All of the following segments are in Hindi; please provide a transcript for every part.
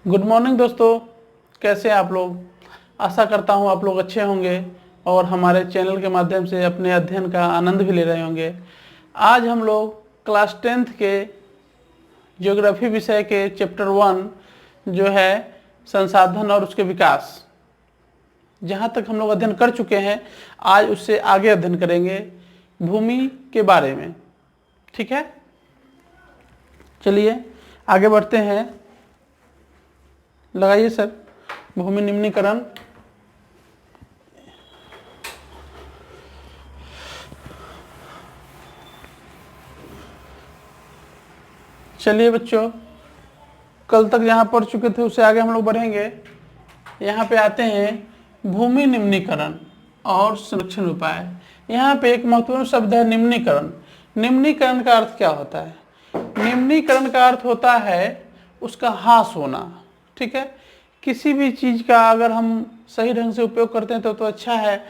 गुड मॉर्निंग दोस्तों, कैसे हैं आप लोग। आशा करता हूं आप लोग अच्छे होंगे और हमारे चैनल के माध्यम से अपने अध्ययन का आनंद भी ले रहे होंगे। आज हम लोग क्लास 10th के ज्योग्राफी विषय के चैप्टर 1 जो है संसाधन और उसके विकास, जहां तक हम लोग अध्ययन कर चुके हैं, आज उससे आगे अध्ययन करेंगे भूमि के बारे में। ठीक है, चलिए आगे बढ़ते हैं। लगाइए सर, भूमि निम्नीकरण। चलिए बच्चों, कल तक जहाँ पढ़ चुके थे उससे आगे हम लोग बढ़ेंगे। यहाँ पे आते हैं भूमि निम्नीकरण और संरक्षण उपाय। यहाँ पे एक महत्वपूर्ण शब्द है निम्नीकरण। निम्नीकरण का अर्थ क्या होता है? निम्नीकरण का अर्थ होता है उसका ह्रास होना। ठीक है, किसी भी चीज़ का अगर हम सही ढंग से उपयोग करते हैं तो अच्छा है,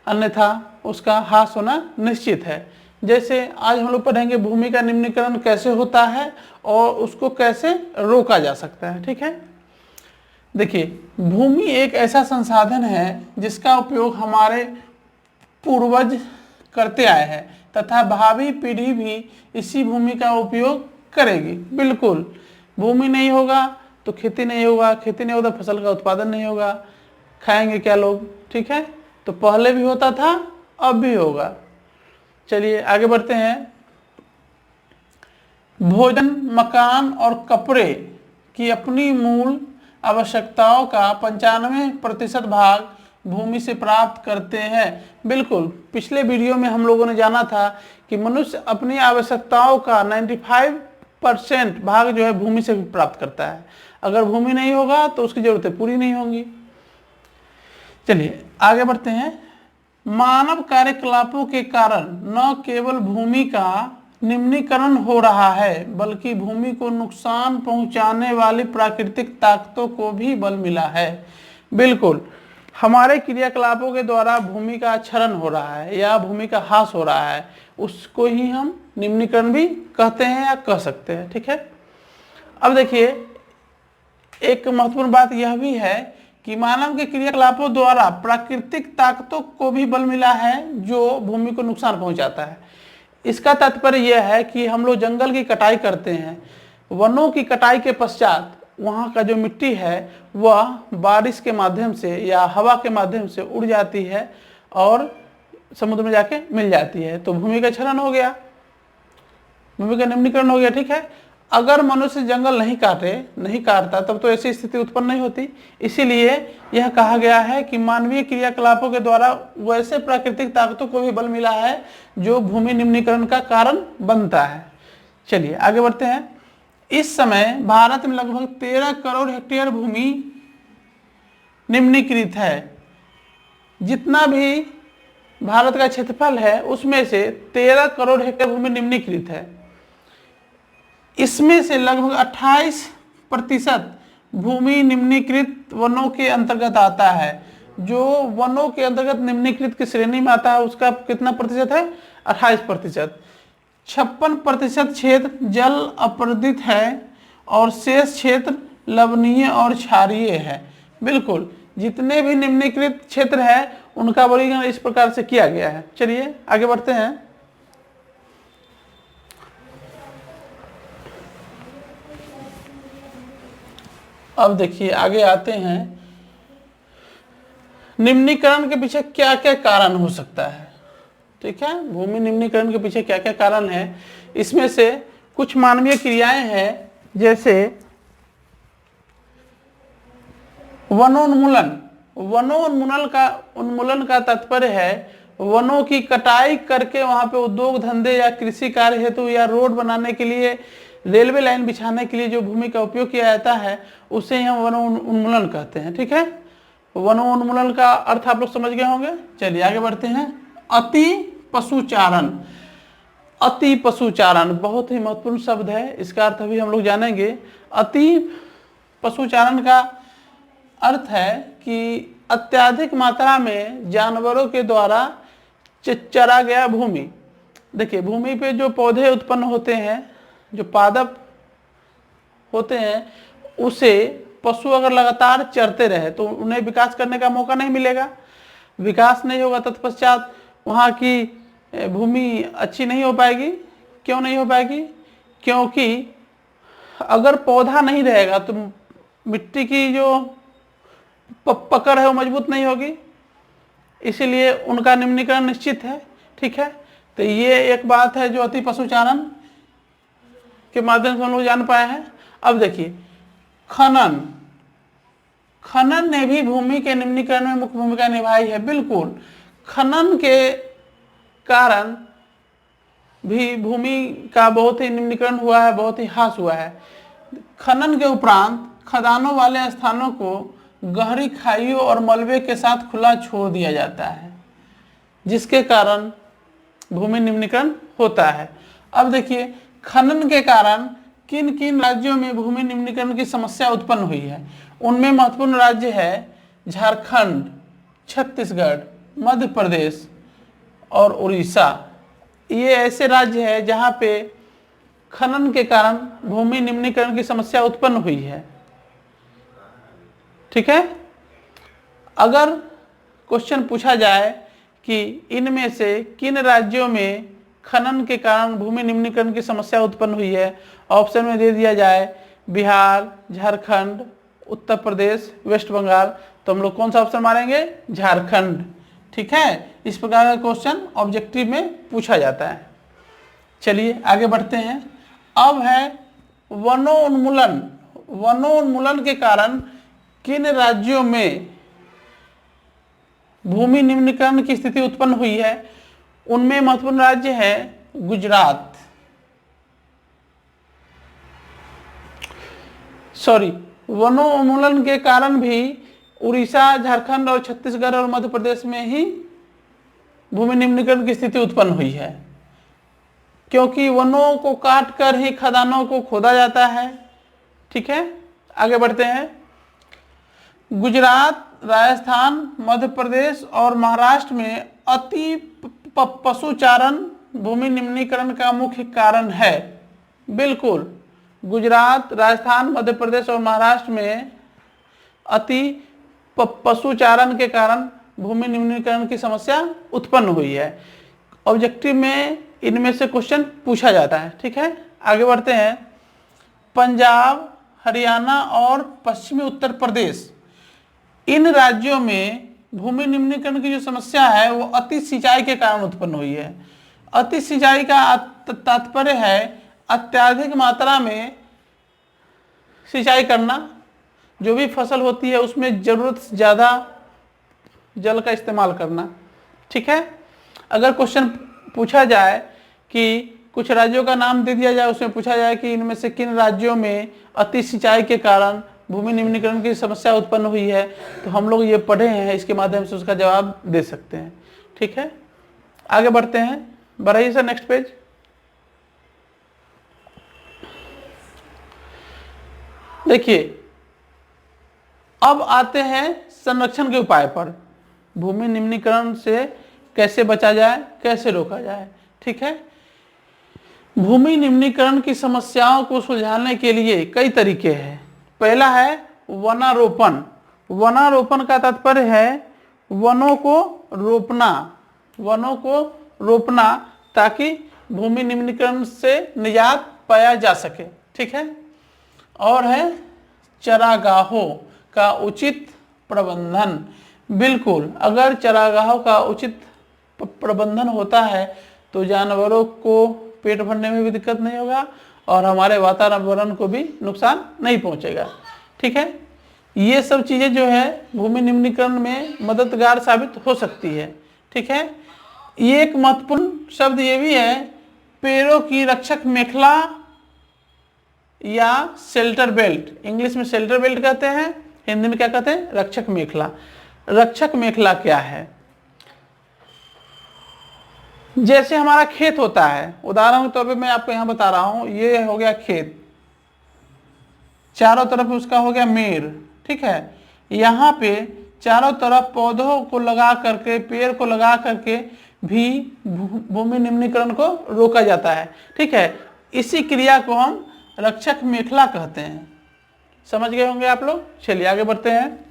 अन्यथा उसका ह्रास होना निश्चित है। जैसे आज हम लोग पढ़ेंगे भूमि का निम्नीकरण कैसे होता है और उसको कैसे रोका जा सकता है। ठीक है, देखिए, भूमि एक ऐसा संसाधन है जिसका उपयोग हमारे पूर्वज करते आए हैं तथा भावी पीढ़ी भी इसी भूमि का उपयोग करेगी। बिल्कुल, भूमि नहीं होगा तो खेती नहीं होगा, खेती नहीं होगा तो फसल का उत्पादन नहीं होगा, खाएंगे क्या लोग। ठीक है, तो पहले भी होता था, अब भी होगा। चलिए आगे बढ़ते हैं। भोजन, मकान और कपड़े की अपनी मूल आवश्यकताओं का 95% भाग भूमि से प्राप्त करते हैं। बिल्कुल, पिछले वीडियो में हम लोगों ने जाना था कि मनुष्य अपनी आवश्यकताओं का 95% भाग जो है भूमि से प्राप्त करता है। अगर भूमि नहीं होगा तो उसकी जरूरतें पूरी नहीं होंगी। चलिए आगे बढ़ते हैं। मानव कार्यकलापों के कारण न केवल भूमि का निम्नीकरण हो रहा है, बल्कि भूमि को नुकसान पहुंचाने वाली प्राकृतिक ताकतों को भी बल मिला है। बिल्कुल, हमारे क्रियाकलापों के द्वारा भूमि का क्षरण हो रहा है या भूमि का ह्रास हो रहा है, उसको ही हम निम्नीकरण भी कहते हैं या कह सकते हैं। ठीक है, अब देखिए, एक महत्वपूर्ण बात यह भी है कि मानव के क्रियाकलापों द्वारा प्राकृतिक ताकतों को भी बल मिला है जो भूमि को नुकसान पहुंचाता है। इसका तात्पर्य यह है कि हम लोग जंगल की कटाई करते हैं, वनों की कटाई के पश्चात वहाँ का जो मिट्टी है वह बारिश के माध्यम से या हवा के माध्यम से उड़ जाती है और समुद्र में जाके मिल जाती है, तो भूमि का क्षरण हो गया, भूमि का निम्नीकरण हो गया। ठीक है, अगर मनुष्य जंगल नहीं काटता तब तो ऐसी स्थिति उत्पन्न नहीं होती। इसीलिए यह कहा गया है कि मानवीय क्रियाकलापों के द्वारा वैसे प्राकृतिक ताकतों को भी बल मिला है जो भूमि निम्नीकरण का कारण बनता है। चलिए आगे बढ़ते हैं। इस समय भारत में लगभग 13 करोड़ हेक्टेयर भूमि निम्नीकृत है। जितना भी भारत का क्षेत्रफल है उसमें से 13 करोड़ हेक्टेयर भूमि निम्नीकृत है। इसमें से लगभग 28% भूमि निम्नीकृत वनों के अंतर्गत आता है। जो वनों के अंतर्गत निम्नीकृत की श्रेणी में आता है उसका कितना प्रतिशत है? 28%। 56% क्षेत्र जल अपरदित है और शेष क्षेत्र लवणीय और क्षारीय है। बिल्कुल, जितने भी निम्नीकृत क्षेत्र है उनका वर्गीकरण इस प्रकार से किया गया है। चलिए आगे बढ़ते हैं। अब देखिए आगे आते हैं, निम्नीकरण के पीछे क्या क्या कारण हो सकता है। ठीक है, भूमि निम्नीकरण के पीछे क्या क्या कारण है, इसमें से कुछ मानवीय क्रियाएं हैं, जैसे वनोन्मूलन। उन्मूलन का तात्पर्य है वनों की कटाई करके वहां पे उद्योग धंधे या कृषि कार्य हेतु या रोड बनाने के लिए, रेलवे लाइन बिछाने के लिए जो भूमि का उपयोग किया जाता है उसे हम वनोन्मूलन कहते हैं। ठीक है, वनोन्मूलन का अर्थ आप लोग समझ गए होंगे। चलिए आगे बढ़ते हैं। अति पशुचारण। अति पशुचारण बहुत ही महत्वपूर्ण शब्द है, इसका अर्थ अभी हम लोग जानेंगे। अति पशुचारण का अर्थ है कि अत्यधिक मात्रा में जानवरों के द्वारा चरा गया भूमि। देखिए, भूमि पे जो पौधे उत्पन्न होते हैं, जो पादप होते हैं, उसे पशु अगर लगातार चरते रहे तो उन्हें विकास करने का मौका नहीं मिलेगा, विकास नहीं होगा, तत्पश्चात वहाँ की भूमि अच्छी नहीं हो पाएगी। क्यों नहीं हो पाएगी? क्योंकि अगर पौधा नहीं रहेगा तो मिट्टी की जो पकड़ है वो मजबूत नहीं होगी, इसीलिए उनका निम्नीकरण निश्चित है। ठीक है, तो ये एक बात है जो अति पशुचारण के माध्यम से हम लोग जान पाए हैं। अब देखिए खनन, खनन ने भी भूमि के निम्नीकरण में मुख्य भूमिका निभाई है। बिल्कुल, खनन के कारण भी भूमि का बहुत ही निम्नीकरण हुआ है, बहुत ही ह्रास हुआ है। खनन के उपरांत खदानों वाले स्थानों को गहरी खाइयों और मलबे के साथ खुला छोड़ दिया जाता है, जिसके कारण भूमि निम्नीकरण होता है। अब देखिए खनन के कारण किन किन राज्यों में भूमि निम्नीकरण की समस्या उत्पन्न हुई है। उनमें महत्वपूर्ण राज्य है झारखंड, छत्तीसगढ़, मध्य प्रदेश और उड़ीसा। ये ऐसे राज्य है जहाँ पे खनन के कारण भूमि निम्नीकरण की समस्या उत्पन्न हुई है। ठीक है, अगर क्वेश्चन पूछा जाए कि इनमें से किन राज्यों में खनन के कारण भूमि निम्नीकरण की समस्या उत्पन्न हुई है, ऑप्शन में दे दिया जाए बिहार, झारखंड, उत्तर प्रदेश, वेस्ट बंगाल, तो हम लोग कौन सा ऑप्शन मारेंगे? झारखंड। ठीक है, इस प्रकार का क्वेश्चन ऑब्जेक्टिव में पूछा जाता है। चलिए आगे बढ़ते हैं। अब है वनोन्मूलन। वनोन्मूलन के कारण किन राज्यों में भूमि निम्नीकरण की स्थिति उत्पन्न हुई है? उनमें महत्वपूर्ण राज्य है गुजरात, वनोन्मूलन के कारण भी उड़ीसा, झारखंड और छत्तीसगढ़ और मध्य प्रदेश में ही भूमि निम्नीकरण की स्थिति उत्पन्न हुई है, क्योंकि वनों को काट कर ही खदानों को खोदा जाता है। ठीक है, आगे बढ़ते हैं। गुजरात, राजस्थान, मध्य प्रदेश और महाराष्ट्र में अति पशुचारण भूमि निम्नीकरण का मुख्य कारण है। बिल्कुल, गुजरात, राजस्थान, मध्य प्रदेश और महाराष्ट्र में अति पशुचारण के कारण भूमि निम्नीकरण की समस्या उत्पन्न हुई है। ऑब्जेक्टिव में इनमें से क्वेश्चन पूछा जाता है। ठीक है, आगे बढ़ते हैं। पंजाब, हरियाणा और पश्चिमी उत्तर प्रदेश, इन राज्यों में भूमि निम्नीकरण की जो समस्या है वो अति सिंचाई के कारण उत्पन्न हुई है। अति सिंचाई का तात्पर्य है अत्यधिक मात्रा में सिंचाई करना, जो भी फसल होती है उसमें जरूरत से ज़्यादा जल का इस्तेमाल करना। ठीक है, अगर क्वेश्चन पूछा जाए कि कुछ राज्यों का नाम दे दिया जाए, उसमें पूछा जाए कि इनमें से किन राज्यों में अति सिंचाई के कारण भूमि निम्नीकरण की समस्या उत्पन्न हुई है, तो हम लोग ये पढ़े हैं, इसके माध्यम से उसका जवाब दे सकते हैं। ठीक है, आगे बढ़ते हैं। बढ़ाइए सर नेक्स्ट पेज। देखिए अब आते हैं संरक्षण के उपाय पर। भूमि निम्नीकरण से कैसे बचा जाए, कैसे रोका जाए। ठीक है, भूमि निम्नीकरण की समस्याओं को सुलझाने के लिए कई तरीके हैं। पहला है वनारोपण। वनारोपण का तात्पर्य है वनों को रोपना, वनों को रोपना ताकि भूमि निम्नीकरण से निजात पाया जा सके। ठीक है, और है चरागाहों का उचित प्रबंधन। बिल्कुल, अगर चरागाहों का उचित प्रबंधन होता है तो जानवरों को पेट भरने में भी दिक्कत नहीं होगा और हमारे वातावरण को भी नुकसान नहीं पहुंचेगा। ठीक है, ये सब चीज़ें जो है भूमि निम्नीकरण में मददगार साबित हो सकती है। ठीक है, ये एक महत्वपूर्ण शब्द ये भी है, पेड़ों की रक्षक मेखला या शेल्टर बेल्ट। इंग्लिश में शेल्टर बेल्ट कहते हैं, हिंदी में क्या कहते हैं? रक्षक मेखला। रक्षक मेखला क्या है? जैसे हमारा खेत होता है, उदाहरण के तौर पे मैं आपको यहाँ बता रहा हूँ, ये हो गया खेत, चारों तरफ उसका हो गया मेड़। ठीक है, यहाँ पे चारों तरफ पौधों को लगा करके, पेड़ को लगा करके भी भूमि निम्नीकरण को रोका जाता है। ठीक है, इसी क्रिया को हम रक्षक मेखला कहते हैं। समझ गए होंगे आप लोग। चलिए आगे बढ़ते हैं।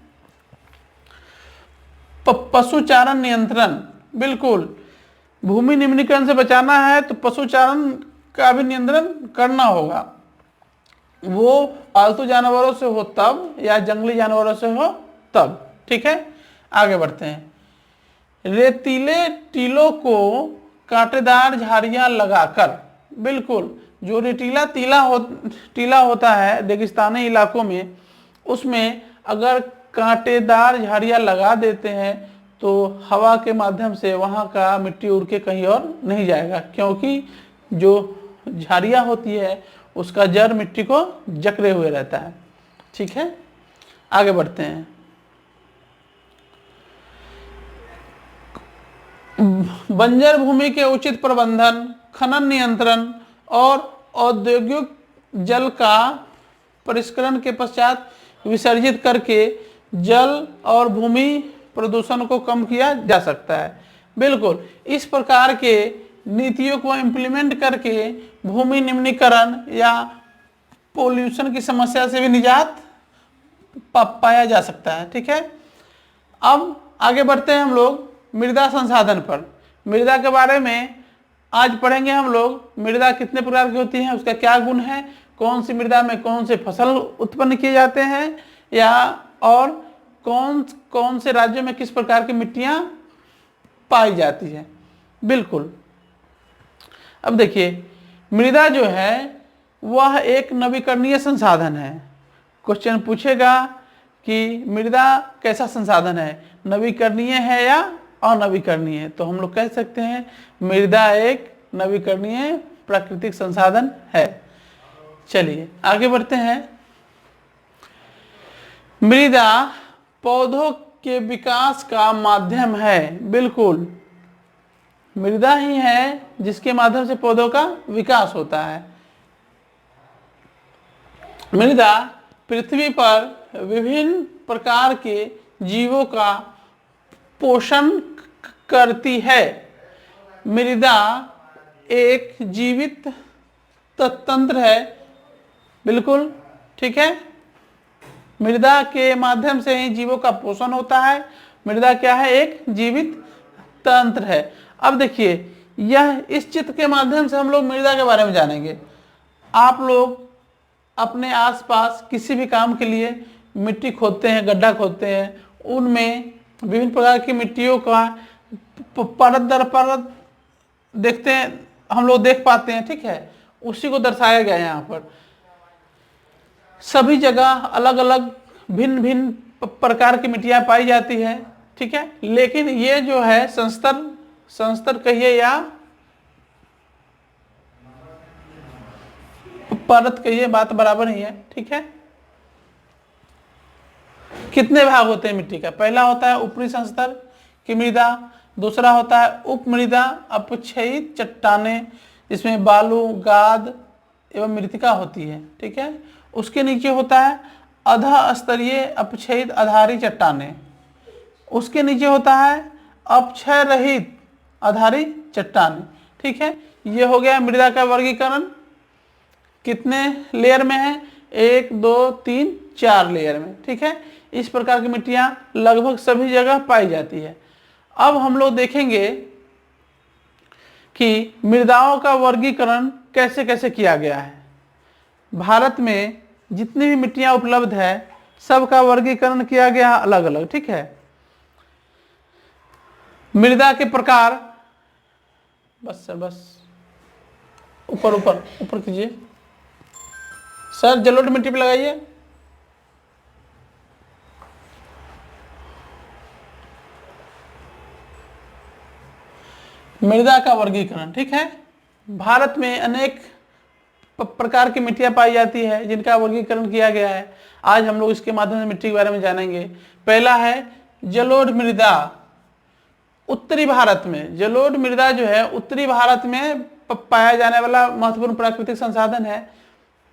पशुचारण नियंत्रण, बिल्कुल भूमि निम्नीकरण से बचाना है तो पशुचारण का भी नियंत्रण करना होगा। वो पालतू जानवरों से हो तब या जंगली जानवरों से हो तब। ठीक है, आगे बढ़ते हैं। रेतीले टीलों को कांटेदार झाड़ियां लगाकर, बिल्कुल जो रेतीला टीला होता है रेगिस्तानी इलाकों में, उसमें अगर कांटेदार झाड़ियां लगा देते हैं तो हवा के माध्यम से वहां का मिट्टी उड़ के कहीं और नहीं जाएगा, क्योंकि जो झाड़ियां होती है उसका जड़ मिट्टी को जकड़े हुए रहता है। ठीक है, आगे बढ़ते हैं। बंजर भूमि के उचित प्रबंधन, खनन नियंत्रण और औद्योगिक जल का परिष्करण के पश्चात विसर्जित करके जल और भूमि प्रदूषण को कम किया जा सकता है। बिल्कुल इस प्रकार के नीतियों को इम्प्लीमेंट करके भूमि निम्नीकरण या पोल्यूशन की समस्या से भी निजात पाया जा सकता है। ठीक है, अब आगे बढ़ते हैं हम लोग मृदा संसाधन पर। मृदा के बारे में आज पढ़ेंगे हम लोग। मृदा कितने प्रकार की होती है, उसका क्या गुण है, कौन सी मृदा में कौन से फसल उत्पन्न किए जाते हैं, या और कौन से राज्यों में किस प्रकार की मिट्टियां पाई जाती है। बिल्कुल, अब देखिए मृदा जो है वह एक नवीकरणीय संसाधन है। क्वेश्चन पूछेगा कि मृदा कैसा संसाधन है, नवीकरणीय है या अनवीकरणीय है, तो हम लोग कह सकते हैं मृदा एक नवीकरणीय प्राकृतिक संसाधन है। चलिए आगे बढ़ते हैं। मृदा पौधों के विकास का माध्यम है। बिल्कुल मृदा ही है जिसके माध्यम से पौधों का विकास होता है। मृदा पृथ्वी पर विभिन्न प्रकार के जीवों का पोषण करती है। मृदा एक जीवित तंत्र है। बिल्कुल ठीक है, मृदा के माध्यम से ही जीवों का पोषण होता है। मृदा क्या है, एक जीवित तंत्र है। अब देखिए यह इस चित्र के माध्यम से हम लोग मृदा के बारे में जानेंगे। आप लोग अपने आसपास किसी भी काम के लिए मिट्टी खोदते हैं, गड्ढा खोदते हैं, उनमें विभिन्न प्रकार की मिट्टियों का परत दर परत देखते हैं, हम लोग देख पाते हैं। ठीक है, उसी को दर्शाया गया है यहाँ पर। सभी जगह अलग अलग भिन्न भिन्न प्रकार की मिट्टियां पाई जाती है। ठीक है, लेकिन ये जो है संस्तर कहिए या परत कहिए, बात बराबर ही है। ठीक है, कितने भाग होते हैं मिट्टी का? पहला होता है ऊपरी संस्तर की मृदा, दूसरा होता है उप मृदा अपक्षयित चट्टानें, इसमें बालू, गाद एवं मृतिका होती है। ठीक है, उसके नीचे होता है अधः स्तरीय अपक्षयित आधारी चट्टानें, उसके नीचे होता है अपक्षय रहित आधारी चट्टानें। ठीक है, ये हो गया मृदा का वर्गीकरण। कितने लेयर में है? 1 2 3 4 लेयर में। ठीक है, इस प्रकार की मिट्टियां लगभग सभी जगह पाई जाती है। अब हम लोग देखेंगे कि मृदाओं का वर्गीकरण कैसे कैसे किया गया है। भारत में जितनी भी मिट्टियां उपलब्ध है सबका वर्गीकरण किया गया अलग अलग। ठीक है, मृदा के प्रकार, बस सर बस ऊपर ऊपर ऊपर कीजिए सर, जलोढ़ मिट्टी पे लगाइए। मृदा का वर्गीकरण। ठीक है, भारत में अनेक प्रकार की मिट्टियां पाई जाती है जिनका वर्गीकरण किया गया है। आज हम लोग इसके माध्यम से मिट्टी के बारे में जानेंगे। पहला है जलोढ़ मृदा। उत्तरी भारत में जलोढ़ मृदा जो है उत्तरी भारत में पाया जाने वाला महत्वपूर्ण प्राकृतिक संसाधन है।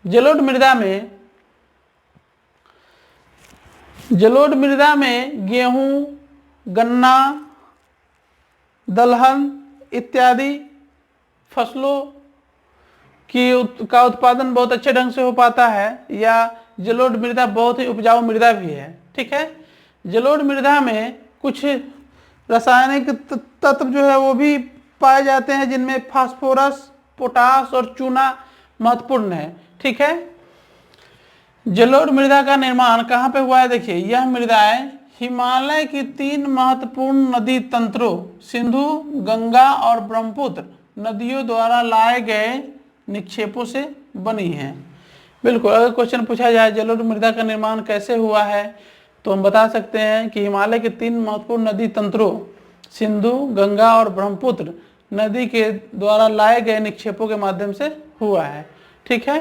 जलोढ़ मृदा में गेहूं, गन्ना, दलहन इत्यादि फसलों का उत्पादन बहुत अच्छे ढंग से हो पाता है, या जलोढ़ मृदा बहुत ही उपजाऊ मृदा भी है। ठीक है, जलोढ़ मृदा में कुछ रासायनिक तत्व जो है वो भी पाए जाते हैं, जिनमें फास्फोरस, पोटास और चूना महत्वपूर्ण है। ठीक है, जलोढ़ मृदा का निर्माण कहाँ पे हुआ है? देखिए, यह मृदाएं हिमालय की 3 महत्वपूर्ण नदी तंत्रों सिंधु, गंगा और ब्रह्मपुत्र नदियों द्वारा लाए गए निक्षेपों से बनी हैं। बिल्कुल, अगर क्वेश्चन पूछा जाए जलोढ़ मृदा का निर्माण कैसे हुआ है, तो हम बता सकते हैं कि हिमालय के 3 महत्वपूर्ण नदी तंत्रों सिंधु, गंगा और ब्रह्मपुत्र नदी के द्वारा लाए गए निक्षेपों के माध्यम से हुआ है। ठीक है,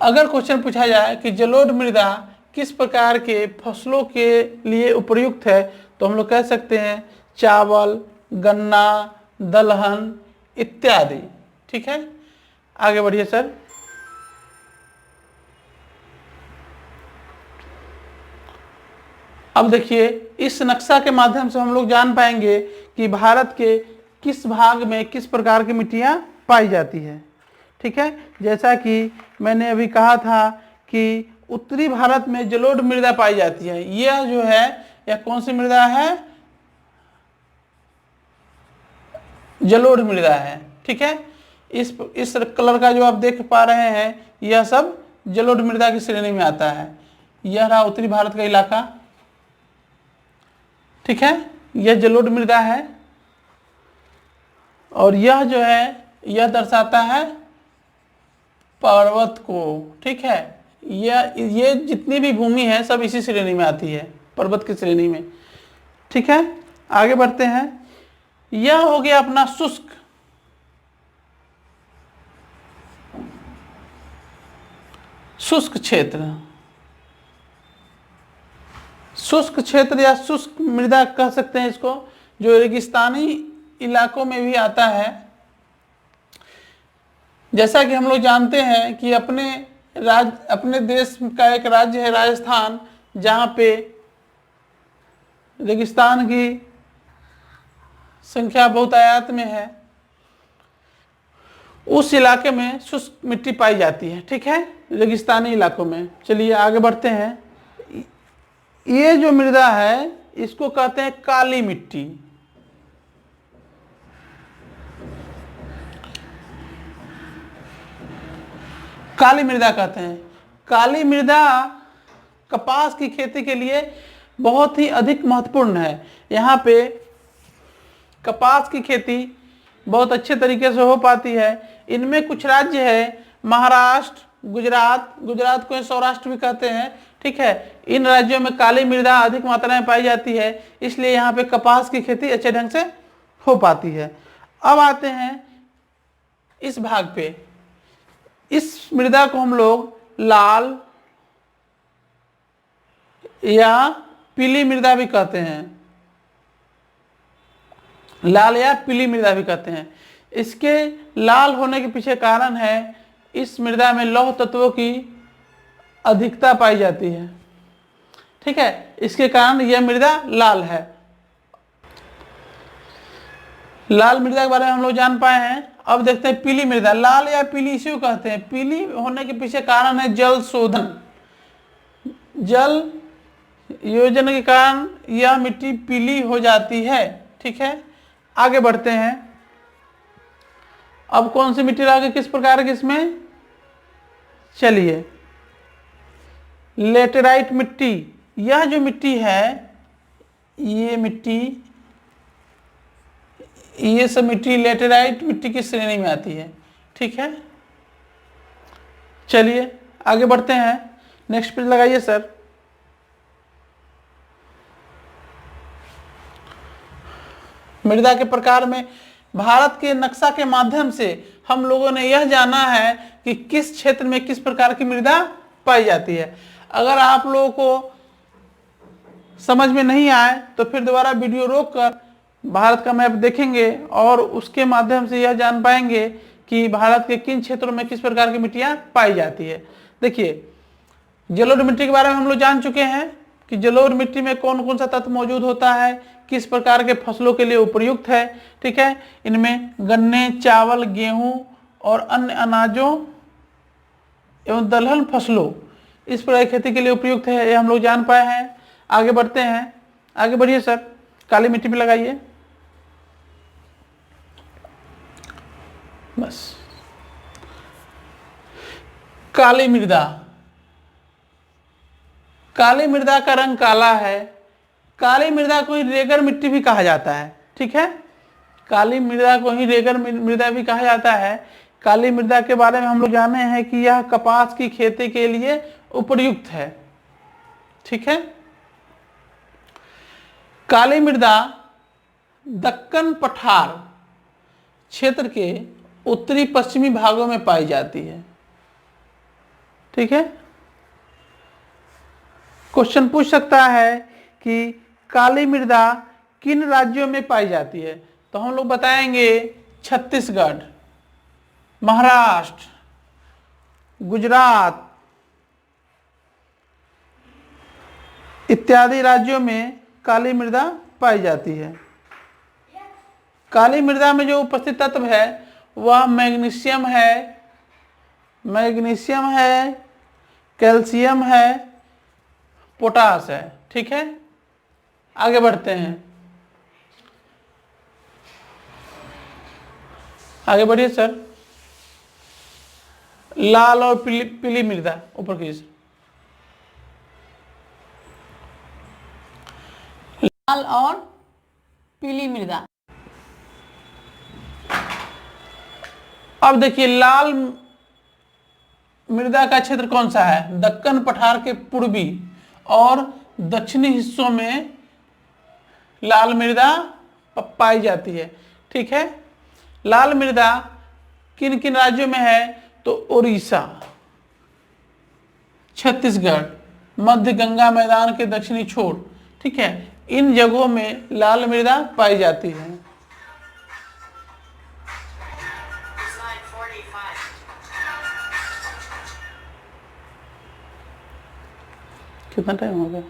अगर क्वेश्चन पूछा जाए कि जलोढ़ मृदा किस प्रकार के फसलों के लिए उपयुक्त है, तो हम लोग कह सकते हैं चावल, गन्ना, दलहन इत्यादि। ठीक है, आगे बढ़िए सर। अब देखिए, इस नक्शा के माध्यम से हम लोग जान पाएंगे कि भारत के किस भाग में किस प्रकार की मिट्टियां पाई जाती है। ठीक है, जैसा कि मैंने अभी कहा था कि उत्तरी भारत में जलोढ़ मृदा पाई जाती है। यह जो है, यह कौन सी मृदा है? जलोढ़ मृदा है। ठीक है, इस कलर का जो आप देख पा रहे हैं, यह सब जलोढ़ मृदा की श्रेणी में आता है। यह रहा उत्तरी भारत का इलाका। ठीक है, यह जलोढ़ मृदा है और यह जो है, यह दर्शाता है पर्वत को। ठीक है, ये जितनी भी भूमि है सब इसी श्रेणी में आती है, पर्वत की श्रेणी में। ठीक है, आगे बढ़ते हैं। यह हो गया अपना शुष्क क्षेत्र। शुष्क क्षेत्र या शुष्क मृदा कह सकते हैं इसको, जो रेगिस्तानी इलाकों में भी आता है। जैसा कि हम लोग जानते हैं कि अपने देश का एक राज्य है राजस्थान, जहाँ पे रेगिस्तान की संख्या बहुतायत में है। उस इलाके में शुष्क मिट्टी पाई जाती है। ठीक है, रेगिस्तानी इलाकों में। चलिए आगे बढ़ते हैं। ये जो मृदा है इसको कहते हैं काली मिट्टी। काली मृदा कहते हैं। काली मृदा कपास की खेती के लिए बहुत ही अधिक महत्वपूर्ण है। यहाँ पे कपास की खेती बहुत अच्छे तरीके से हो पाती है। इनमें कुछ राज्य है, महाराष्ट्र, गुजरात को सौराष्ट्र भी कहते हैं। ठीक है, इन राज्यों में काली मृदा अधिक मात्रा में पाई जाती है, इसलिए यहाँ पे कपास की खेती अच्छे ढंग से हो पाती है। अब आते हैं इस भाग पे। इस मृदा को हम लोग लाल या पीली मृदा भी कहते हैं। लाल या पीली मृदा भी कहते हैं। इसके लाल होने के पीछे कारण है, इस मृदा में लौह तत्वों की अधिकता पाई जाती है। ठीक है, इसके कारण यह मृदा लाल है। लाल मृदा के बारे में हम लोग जान पाए हैं। अब देखते हैं पीली मृदा। लाल या पीली इसी को कहते हैं। पीली होने के पीछे कारण है जल शोधन। जल योजन के कारण यह मिट्टी पीली हो जाती है। ठीक है, आगे बढ़ते हैं। अब कौन सी मिट्टी लागे, किस प्रकार की इसमें? चलिए, लेटेराइट मिट्टी। यह जो मिट्टी है, ये सब मिट्टी लेटेराइट मिट्टी की श्रेणी में आती है। ठीक है, चलिए आगे बढ़ते हैं। नेक्स्ट पेज लगाइए सर। मृदा के प्रकार में भारत के नक्शा के माध्यम से हम लोगों ने यह जाना है कि किस क्षेत्र में किस प्रकार की मृदा पाई जाती है। अगर आप लोगों को समझ में नहीं आए तो फिर दोबारा वीडियो रोककर भारत का मैप देखेंगे और उसके माध्यम से यह जान पाएंगे कि भारत के किन क्षेत्रों में किस प्रकार की मिट्टियां पाई जाती है। देखिए, जलोढ़ मिट्टी के बारे में हम लोग जान चुके हैं कि जलोढ़ मिट्टी में कौन कौन सा तत्व मौजूद होता है, किस प्रकार के फसलों के लिए उपयुक्त है। ठीक है, इनमें गन्ने, चावल, गेहूं और अन्य अनाजों एवं दलहन फसलों इस प्रकार की खेती के लिए उपयुक्त है, ये हम लोग जान पाए हैं। आगे बढ़ते हैं, आगे बढ़िए सर, काली मिट्टी पे लगाइए बस। काली मृदा, काली मृदा का रंग काला है। काली मृदा को ही रेगर मिट्टी भी कहा जाता है, ठीक है, काली मृदा को ही रेगर मृदा भी कहा जाता है। काली मृदा के बारे में हम लोग जाने हैं कि यह कपास की खेती के लिए उपयुक्त है, ठीक है। काली मृदा दक्कन पठार क्षेत्र के उत्तरी पश्चिमी भागों में पाई जाती है, ठीक है। क्वेश्चन पूछ सकता है कि काली मृदा किन राज्यों में पाई जाती है, तो हम लोग बताएंगे छत्तीसगढ़, महाराष्ट्र, गुजरात इत्यादि राज्यों में काली मृदा पाई जाती है। काली मृदा में जो उपस्थित तत्व है वह मैग्नीशियम है, मैग्नीशियम है, कैल्शियम है, पोटास है, ठीक है। आगे बढ़ते हैं, आगे बढ़िए सर। लाल और पीली मृदा ऊपर की, लाल और पीली मृदा। अब देखिए लाल मृदा का क्षेत्र कौन सा है, दक्कन पठार के पूर्वी और दक्षिणी हिस्सों में लाल मृदा पाई जाती है, ठीक है। लाल मृदा किन किन राज्यों में है, तो उड़ीसा, छत्तीसगढ़, मध्य गंगा मैदान के दक्षिणी छोर, ठीक है, इन जगहों में लाल मृदा पाई जाती है। कितना टाइम हो गया?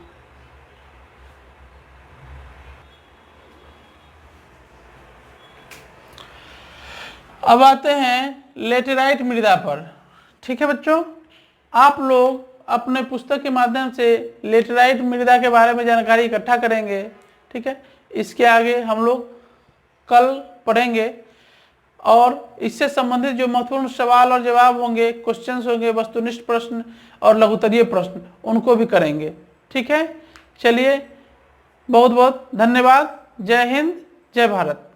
अब आते हैं लेटेराइट मृदा पर, ठीक है बच्चों। आप लोग अपने पुस्तक के माध्यम से लेटेराइट मृदा के बारे में जानकारी इकट्ठा करेंगे, ठीक है। इसके आगे हम लोग कल पढ़ेंगे और इससे संबंधित जो महत्वपूर्ण सवाल और जवाब होंगे, क्वेश्चंस होंगे, वस्तुनिष्ठ प्रश्न और लघुत्तरीय प्रश्न, उनको भी करेंगे, ठीक है। चलिए, बहुत बहुत धन्यवाद। जय हिंद, जय भारत।